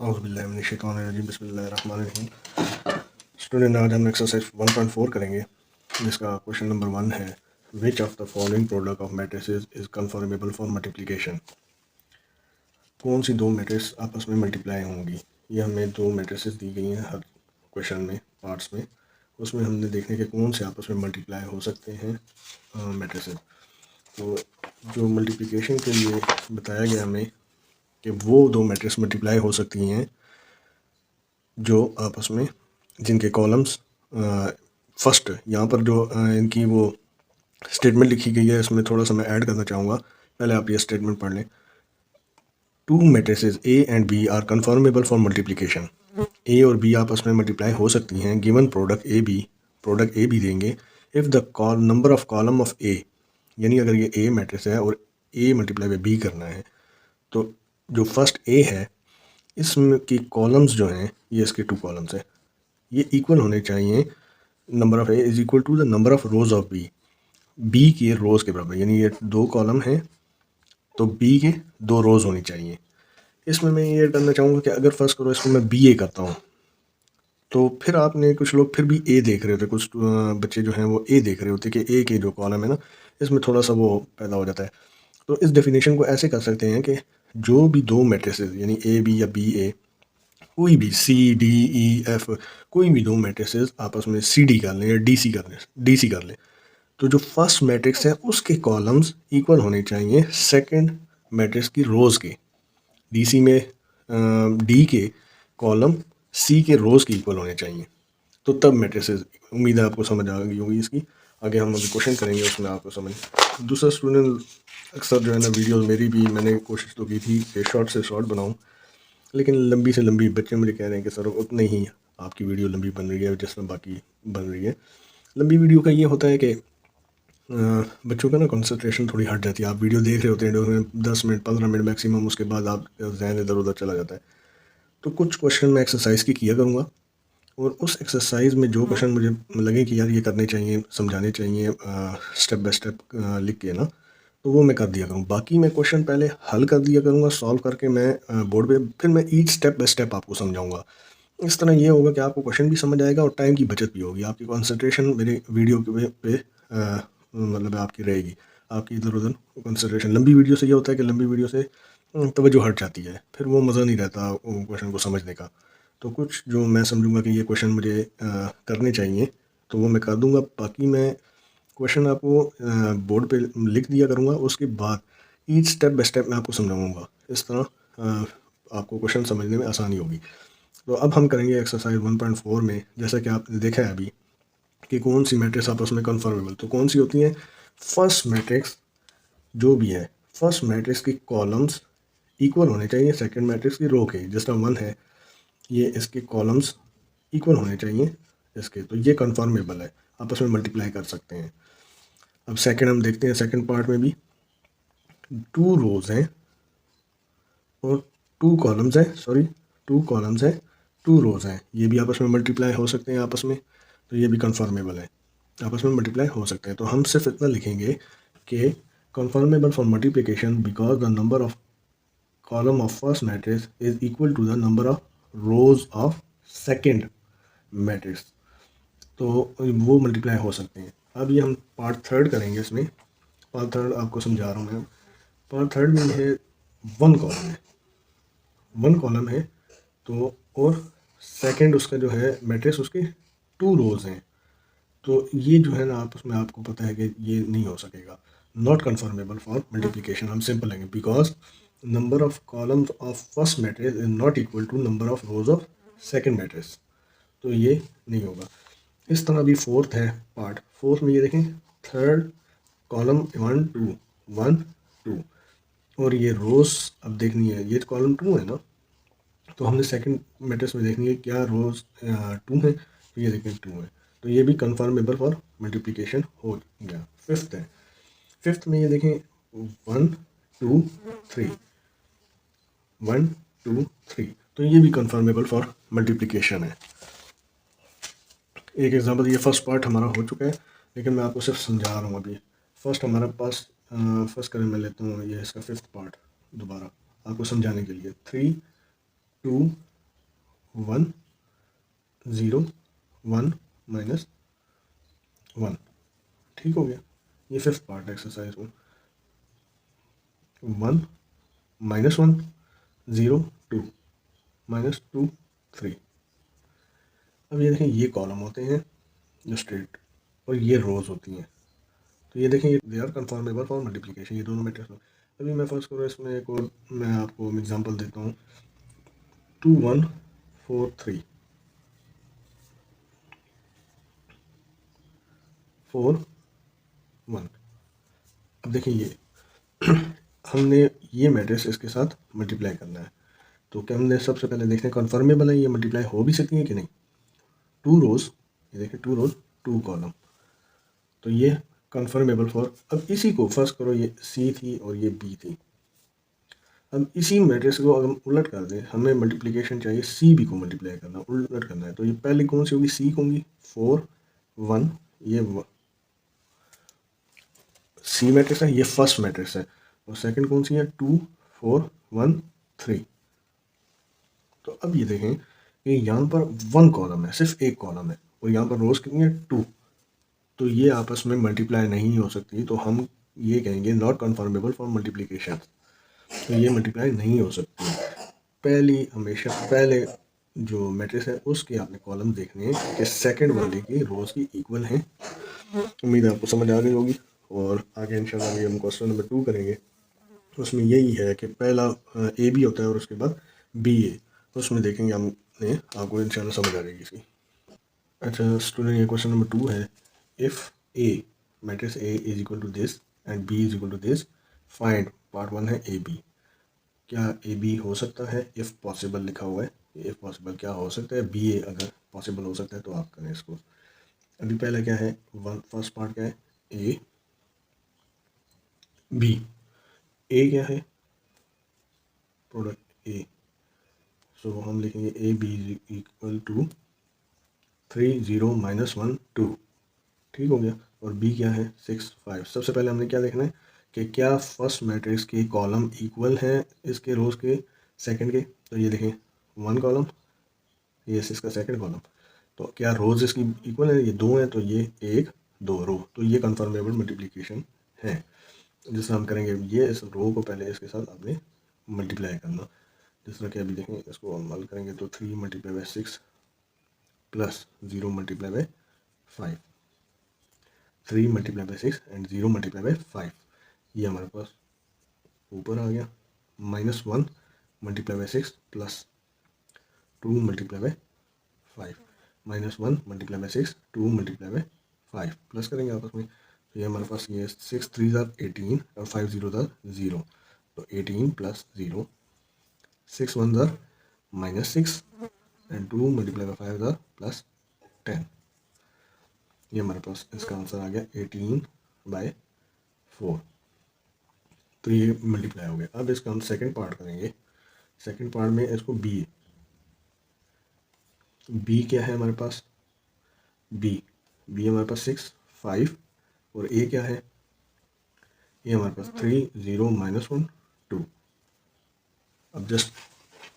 औज़ुबिल्लाहि बिस्मिल्लाहिर्रहमानिर्रहीम। स्टूडेंट, आज हम एक्सरसाइज 1.4 करेंगे, जिसका क्वेश्चन नंबर 1 है, which of the following product of matrices is conformable for multiplication. कौन सी दो मैट्रिक्स आपस में मल्टीप्लाई होंगी। ये हमें दो मैट्रिसेस दी गई हैं हर क्वेश्चन में, पार्ट्स में। उसमें हमने देखने के कौन से आपस में मल्टीप्लाई हो सकते हैं मैट्रिसेस। तो जो मल्टीप्लिकेशन के लिए बताया गया हमें कि वो दो मैट्रिक्स मल्टीप्लाई हो सकती हैं जो आपस में, जिनके कॉलम्स फर्स्ट, यहाँ पर जो इनकी वो स्टेटमेंट लिखी गई है, इसमें थोड़ा सा मैं ऐड करना चाहूँगा। पहले आप ये स्टेटमेंट पढ़ लें। Two matrices A and B are conformable for multiplication. A और बी आपस में मल्टीप्लाई हो सकती हैं गिवन प्रोडक्ट ए बी देंगे if the number of column of A, यानी अगर ये ए मैट्रिक्स है और ए मल्टीप्लाई बाई बी करना है, तो जो फर्स्ट ए है इसमें की कॉलम्स जो हैं, ये इसके टू कॉलम्स हैं, ये इक्वल होने चाहिए। Number of A is equal to the number of rows of B के रोज़ के बराबर, यानी ये दो कॉलम हैं तो बी के दो रोज़ होनी चाहिए। इसमें मैं ये करना चाहूँगा कि अगर फर्स्ट करो इसको मैं बी ए करता हूँ, तो फिर आपने कुछ लोग फिर भी ए देख रहे होते, कुछ बच्चे जो हैं वो ए देख रहे होते कि ए के जो कॉलम है ना, इसमें थोड़ा सा वो पैदा हो जाता है। तो इस डेफिनेशन को ऐसे कर सकते हैं कि जो भी दो मैट्रिसेस, यानी ए बी या बी ए, कोई भी सी डी ई एफ, कोई भी दो मैट्रिसेस आपस में सी डी कर लें या डी सी कर लें, तो जो फर्स्ट मैट्रिक्स है उसके कॉलम्स इक्वल होने चाहिए सेकंड मैट्रिक्स की रोज़ के। डीसी में डी के कॉलम सी के रोज़ के इक्वल होने चाहिए, तो तब मैट्रिसेस। उम्मीद है आपको समझ आ गई होगी इसकी। आगे हम अभी क्वेश्चन करेंगे, उसमें आपको समझ। दूसरा स्टूडेंट, अक्सर जो है ना वीडियोस मेरी भी मैंने कोशिश तो की थी कि शॉर्ट से शॉर्ट बनाऊँ, लेकिन लंबी से लंबी बच्चे मुझे कह रहे हैं कि सर उतनी ही आपकी वीडियो लंबी बन रही है जिस तरह बाकी बन रही है। लंबी वीडियो का ये होता है कि बच्चों का ना कंसंट्रेशन थोड़ी हट जाती है। आप वीडियो देख रहे होते हैं, उसमें 10 मिनट 15 मिनट मैक्सिमम, उसके बाद आप जहन इधर उधर चला जाता है। तो कुछ क्वेश्चन मैं एक्सरसाइज की किया करूँगा, और उस एक्सरसाइज में जो क्वेश्चन मुझे लगे कि यार ये करने चाहिए, समझाने चाहिए स्टेप बाय स्टेप लिख के ना, तो वो मैं कर दिया करूँ। बाकी मैं क्वेश्चन पहले हल कर दिया करूँगा, सॉल्व करके मैं बोर्ड पे, फिर मैं ईच स्टेप बाय स्टेप आपको समझाऊंगा। इस तरह ये होगा कि आपको क्वेश्चन भी समझ आएगा और टाइम की बचत भी होगी। आपकी कंसंट्रेशन मेरे वीडियो पे मतलब आपकी रहेगी, आपकी इधर उधर कंसंट्रेशन। लंबी वीडियो से ये होता है कि लंबी वीडियो से तवज्जो हट जाती है, फिर वो मज़ा नहीं रहता क्वेश्चन को समझने का। तो कुछ जो मैं समझूंगा कि ये क्वेश्चन मुझे करने चाहिए, तो वो मैं कर दूंगा। बाकी मैं क्वेश्चन आपको बोर्ड पे लिख दिया करूँगा, उसके बाद ईच स्टेप बाय स्टेप मैं आपको समझाऊंगा। इस तरह आपको क्वेश्चन समझने में आसानी होगी। तो अब हम करेंगे एक्सरसाइज 1.4 में, जैसा कि आपने देखा है अभी कि कौन सी मैट्रिक्स आपस में कन्फर्मेबल, तो कौन सी होती हैं। फर्स्ट मैट्रिक्स जो भी है, फर्स्ट मैट्रिक्स की कॉलम्स इक्वल होने चाहिए सेकंड मैट्रिक्स की रो के। जिस तरह 1 है, ये इसके कॉलम्स इक्वल होने चाहिए इसके, तो ये कन्फर्मेबल है, आपस में मल्टीप्लाई कर सकते हैं। अब सेकंड हम देखते हैं, सेकंड पार्ट में भी टू रोज हैं और टू कॉलम्स हैं, सॉरी टू कॉलम्स हैं, टू रोज हैं, ये भी आपस में मल्टीप्लाई हो सकते हैं आपस में, तो ये भी कन्फर्मेबल है, आपस में मल्टीप्लाई हो सकते हैं। तो हम सिर्फ इतना लिखेंगे कि conformable for multiplication because the number of column of first matrix is equal to the number of rows of second matrix, तो वो मल्टीप्लाई हो सकते हैं। अब ये हम पार्ट थर्ड करेंगे। इसमें पार्ट थर्ड आपको समझा रहा हूँ मैं। पार्ट थर्ड में है वन कॉलम है, वन कॉलम है, तो और सेकंड उसका जो है मैट्रिक्स, उसके टू रोज हैं, तो ये जो है ना आपस में, आपको पता है कि ये नहीं हो सकेगा, नॉट कन्फर्मेबल फॉर मल्टीप्लिकेशन। हम सिंपल लेंगे because number of columns of first matrix is not equal to number of rows of second matrix, तो ये नहीं होगा। इस तरह भी फोर्थ है पार्ट, फोर्थ में ये देखें, थर्ड कॉलम 1 2 1 2, और ये रोज अब देखनी है, ये कॉलम 2 है ना, तो हमने सेकंड मैट्रिक्स में देखनी है क्या रोज 2 है, तो ये देखें 2 है, तो ये भी कन्फर्मेबल फॉर मल्टीप्लिकेशन हो गया। फिफ्थ है, फिफ्थ में ये देखें 1 2 3 1 2 3, तो ये भी कन्फर्मेबल फॉर मल्टीप्लिकेशन है। एक एग्जांपल, ये फर्स्ट पार्ट हमारा हो चुका है, लेकिन मैं आपको सिर्फ समझा रहा हूँ अभी। फर्स्ट हमारे पास फर्स्ट करें, मैं लेता हूँ ये इसका फिफ्थ पार्ट दोबारा आपको समझाने के लिए। 3 2 1 0 1 माइनस 1। ठीक हो गया। ये फिफ्थ पार्ट एक्सरसाइज में 1 माइनस 1 0 2 माइनस 2 3। अब ये देखें ये कॉलम होते हैं जो स्ट्रेट और ये रोज होती हैं। तो ये देखें ये they are conformable for multiplication, ये दोनों मैट्रिक्स। अभी मैं फर्स्ट करूँ इसमें एक और मैं आपको एग्जांपल देता हूँ 2 1 4 3 4 1। अब देखिए ये हमने ये मैट्रिक्स इसके साथ मल्टीप्लाई करना है। तो क्या हमने सबसे पहले देखना है कन्फर्मेबल है ये मल्टीप्लाई हो भी सकती है कि नहीं। 2 रोज, ये देखिए 2 रोज 2 कॉलम, तो ये कन्फर्मेबल फॉर। अब इसी को फर्स्ट करो, ये सी थी और ये बी थी। अब इसी मैट्रिक्स को अगर हम उलट कर दें, हमें मल्टीप्लिकेशन चाहिए सी बी को मल्टीप्लाई करना, उलट करना है। तो ये पहली कौन सी होगी, सी होंगी 4 1, ये सी मैट्रिक्स है, ये फर्स्ट मैट्रिक्स है। और सेकंड कौन सी है 2 4 1 3। तो अब ये देखें कि यहाँ पर 1 कॉलम है, सिर्फ एक कॉलम है, और यहाँ पर रोज कितनी है 2। तो ये आपस में मल्टीप्लाई नहीं हो सकती, तो हम ये कहेंगे नॉट कन्फर्मेबल फॉर मल्टीप्लिकेशन। तो ये मल्टीप्लाई नहीं हो सकती। हमेशा पहले जो मैट्रिक्स है उसके आपने कॉलम देखने हैं कि सेकंड वाले की रोज की इक्वल हैं। उम्मीद है आपको समझ आ गई होगी। और आगे इंशाल्लाह हम क्वेश्चन नंबर 2 करेंगे। उसमें यही है कि पहला ए बी होता है और उसके बाद बी ए। उसमें देखेंगे हमने, आपको इंशाल्लाह समझ आ जाएगी इसकी। अच्छा स्टूडेंट, ये क्वेश्चन नंबर 2 है। If A matrix A is equal to this and B is equal to this, find part 1 है ए बी। क्या ए बी हो सकता है, इफ़ पॉसिबल लिखा हुआ है। इफ़ पॉसिबल क्या हो सकता है, बी ए अगर पॉसिबल हो सकता है तो आप करें इसको। अभी पहला क्या है, फर्स्ट पार्ट क्या है, ए बी। ए क्या है, प्रोडक्ट ए। सो हम लिखेंगे A B equal to 3 0 minus 1 2। ठीक हो गया। और बी क्या है 6 5। सबसे पहले हमने क्या देखना है कि क्या फर्स्ट मैट्रिक्स के कॉलम इक्वल हैं इसके रोज के सेकंड के। तो ये देखें 1 कॉलम, ये इसका सेकंड कॉलम। तो क्या रोज इसकी इक्वल है, ये 2 है, तो ये 1 2 रो। तो ये कन्फर्मेबल मल्टीप्लिकेशन है। जिस तरह हम करेंगे, ये इस रो को पहले इसके साथ आपने मल्टीप्लाई करना। जिस तरह कि अभी देखें, इसको हम हल करेंगे तो 3 multiply by 6 plus 0 multiply by 5। 3 multiply by 6 and 0 multiply by 5, ये हमारे पास ऊपर आ गया। Minus 1 multiply by 6 plus 2 multiply by 5, minus 1 multiply by 6 2 multiply by 5 plus करेंगे आपस में। तो ये हमारे पास ये 6 3 ज़ार 18 और 5 0 ज़ार 0। तो 18 प्लस 0, 6 1 ज़ार माइनस 6 एंड 2 मल्टीप्लाई बाई 5 ज़ार प्लस 10। ये हमारे पास इसका आंसर आ गया 18/4। तो ये मल्टीप्लाई हो गया। अब इसका हम सेकंड पार्ट करेंगे। सेकंड पार्ट में इसको बी, बी क्या है हमारे पास, बी हमारे पास 6 5 और ए क्या है, ये हमारे पास 3 0 माइनस 1 2। अब जस्ट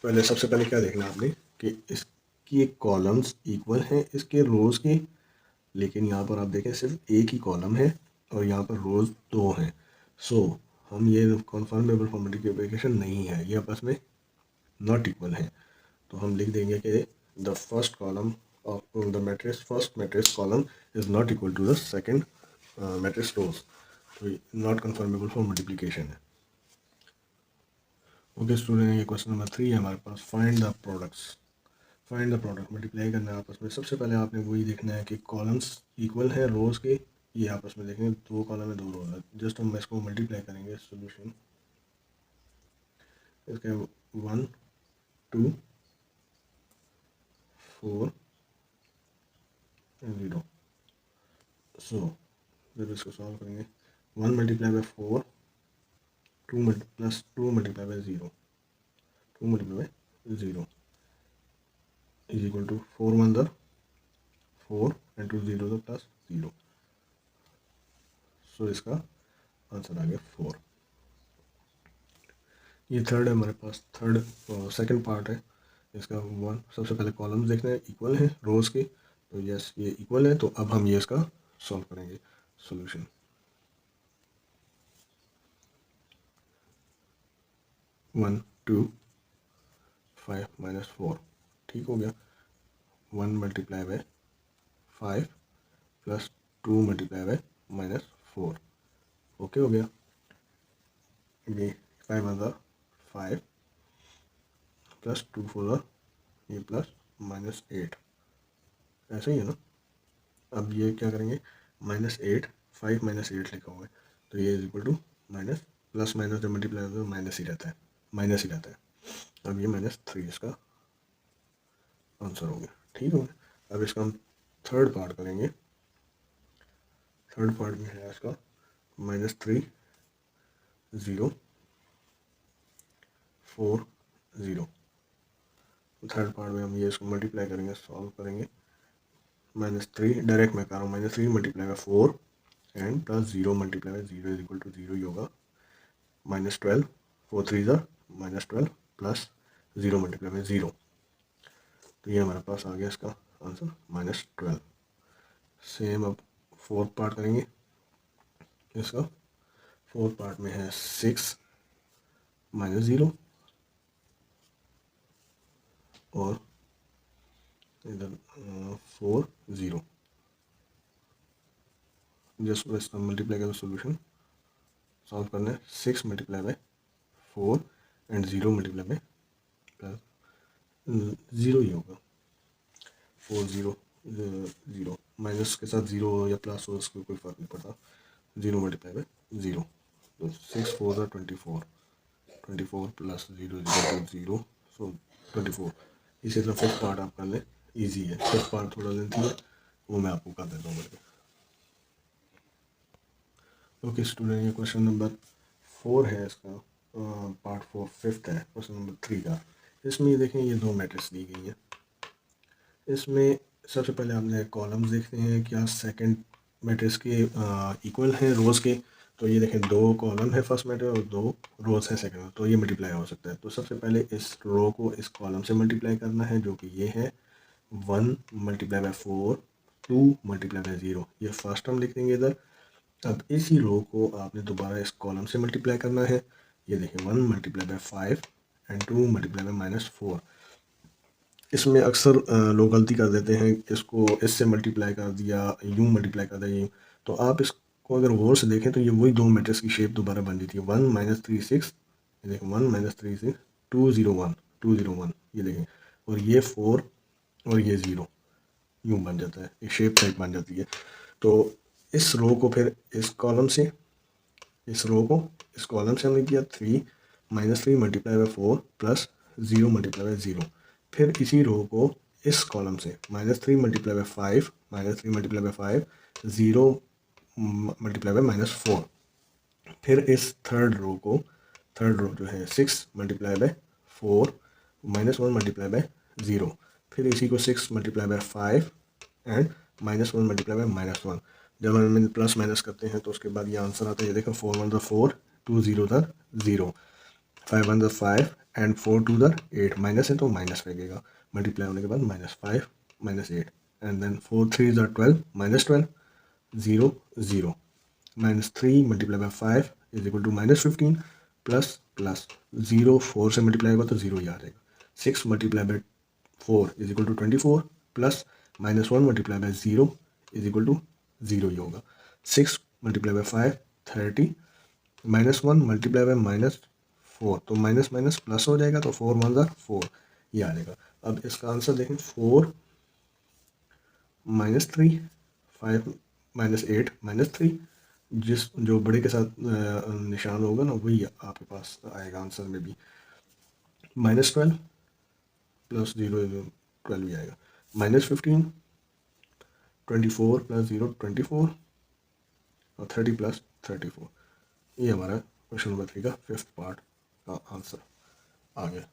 पहले सबसे पहले क्या देखना आपने कि इसकी कॉलम्स इक्वल हैं इसके रोज़ के। लेकिन यहाँ पर आप देखें सिर्फ एक ही कॉलम है और यहाँ पर रोज़ 2 हैं। सो हम ये कन्फर्मेबल फॉर मल्टीप्लिकेशन नहीं है, ये आपस में नॉट इक्वल है। तो हम लिख देंगे कि the first column of the matrix, first matrix column is not equal to the second matrix rows. तो नॉट कन्फर्मेबल फॉर मल्टीप्लिकेशन है। ओके स्टूडेंट, ये क्वेश्चन नंबर 3 है हमारे पास। Find the products. Find the product, multiply करना है आपस में। सबसे पहले आपने वही देखना है कि कॉलम्स इक्वल है रोज के, ये आपस में देखेंगे 2 कॉलम है 2 रोज है। जस्ट हम इसको मल्टीप्लाई करेंगे। सोल्यूशन इसके 1 2 4 0। सो जब इसको सॉल्व करेंगे 1 multiply by 4 2 plus 2 multiply by 0 2 multiply by 0 is equal to 4 1 the 4 and 2 0 the plus 0। So इसका आंसर आ गया 4। ये थर्ड है हमारे पास, थर्ड सेकंड पार्ट है। इसका 1 सबसे पहले कॉलम्स देखना है इक्वल है रोज़ के, तो यस ये इक्वल है, तो अब हम ये इसका सॉल्व करेंगे सॉल्यूशन। 1 2 5 माइनस 4 ठीक हो गया। 1 multiply by 5 plus 2 multiply by minus 4 okay हो गया। ये 5 वन 5 प्लस 2 4 ये प्लस माइनस 8 ऐसे ही है ना। अब ये क्या करेंगे -8 5 -8 लिखा हुआ है, तो ये is equal to minus plus minus जब मल्टीप्लाई होता है माइनस ही रहता है, माइनस ही रहता है। अब ये -3 इसका आंसर हो गया ठीक हो गया। अब इसका हम थर्ड पार्ट करेंगे। थर्ड पार्ट में है इसका -3 0 4 0। थर्ड पार्ट में हम ये इसको मल्टीप्लाई करेंगे सॉल्व करेंगे। -3 डायरेक्ट मैं कर रहा हूँ, -3 multiply by 4 and plus 0 multiply by 0 is equal to 0 ही होगा। -12 4 3 -12 प्लस 0 मल्टीप्लाई बाय 0, तो ये हमारे पास आ गया इसका आंसर -12। सेम अब फोर्थ पार्ट करेंगे इसका। फोर्थ पार्ट में है 6 -0 और इधर 4 0। जस्ट इसका मल्टीप्लाई का सोल्यूशन सॉल्व करना है। 6 multiply by 4 and 0 multiply bye plus 0 ही होगा। 4 0 0 माइनस के साथ 0 या प्लस हो उसको कोई फ़र्क नहीं पड़ता। 0 मल्टीप्लाई बाय 0, तो 6 4 24 24 प्लस 0 0 सो 24। इसी तरह फिफ्थ पार्ट आप कर लें, ईजी है। फिफ्थ पार्ट थोड़ा लेंथी है, वो मैं आपको कर देता हूँ करके। ओके स्टूडेंट, ये क्वेश्चन नंबर 4 है इसका, पार्ट 4 फिफ्थ है क्वेश्चन नंबर 3 का। इसमें ये देखें ये दो मैट्रिक्स दी गई हैं। इसमें सबसे पहले आपने कॉलम्स देखते हैं क्या सेकंड मैट्रिक्स के इक्वल हैं रोज़ के। तो ये देखें 2 कॉलम है फर्स्ट मैट्रिक्स और 2 रोज़ है सेकंड में, तो ये मल्टीप्लाई हो सकता है। तो सबसे पहले इस रो को इस कॉलम से मल्टीप्लाई करना है जो कि ये है 1 मल्टीप्लाई बाय 4 2 मल्टीप्लाई बाय 0, ये फर्स्ट टर्म लिख देंगे इधर। अब इसी रो को आपने दोबारा इस कॉलम से मल्टीप्लाई करना है। ये देखिए 1 multiply by 5 and 2 multiply by -4। इसमें अक्सर लोग गलती कर देते हैं, इसको इससे मल्टीप्लाई कर दिया, यूँ मल्टीप्लाई कर दिया यूँ। तो आप इसको अगर गौर से देखें तो ये वही दो मैट्रिक्स की शेप दोबारा बन जाती है। 1 -3 6, ये देखें 1 -3 6 2 0 1 2 0 1, ये देखें, और ये 4 और ये 0 यूँ बन जाता है, एक शेप टाइप बन जाती है। तो इस रो को फिर इस कॉलम से, इस रो को इस कॉलम से हमने किया 3 -3 multiply by 4 plus 0 multiply by 0। फिर इसी रो को इस कॉलम से -3 multiply by 5 -3 multiply by 5 0 multiply by -4। फिर इस थर्ड रो जो है 6 मल्टीप्लाई बाय 4 -1 मल्टीप्लाई बाय 0। फिर इसी को 6 multiply by 5 and -1 multiply bye -1। जब हम प्लस माइनस करते हैं तो उसके बाद ये आंसर आता है। ये देखो 4 1 4 2 0 0 5 1 5 एंड 4 2 8, माइनस है तो माइनस लगेगा, मल्टीप्लाई होने के बाद -5 -8 and then 4 3 12 -12 0 0 -3 multiply by 5 is equal to -15 plus plus 0 4 से मल्टीप्लाई होगा तो 0 ही आ जाएगा। 6 multiply by 4 is equal to 24 plus -1 multiply by 0 is equal to 0 ही होगा। 6 मल्टीप्लाई बाय 5 30 -1 मल्टीप्लाई बाय -4, तो माइनस माइनस प्लस हो जाएगा, तो 4 1 4 ये आ जाएगा। अब इसका आंसर देखें 4 -3 5 -8 -3, जो बड़े के साथ निशान होगा ना वही आपके पास आएगा आंसर में भी। -12 प्लस 0 12 ही आएगा। -15 24 प्लस 0 24 और 30 प्लस 34। ये हमारा क्वेश्चन नंबर 3 का फिफ्थ पार्ट का आंसर आ गया।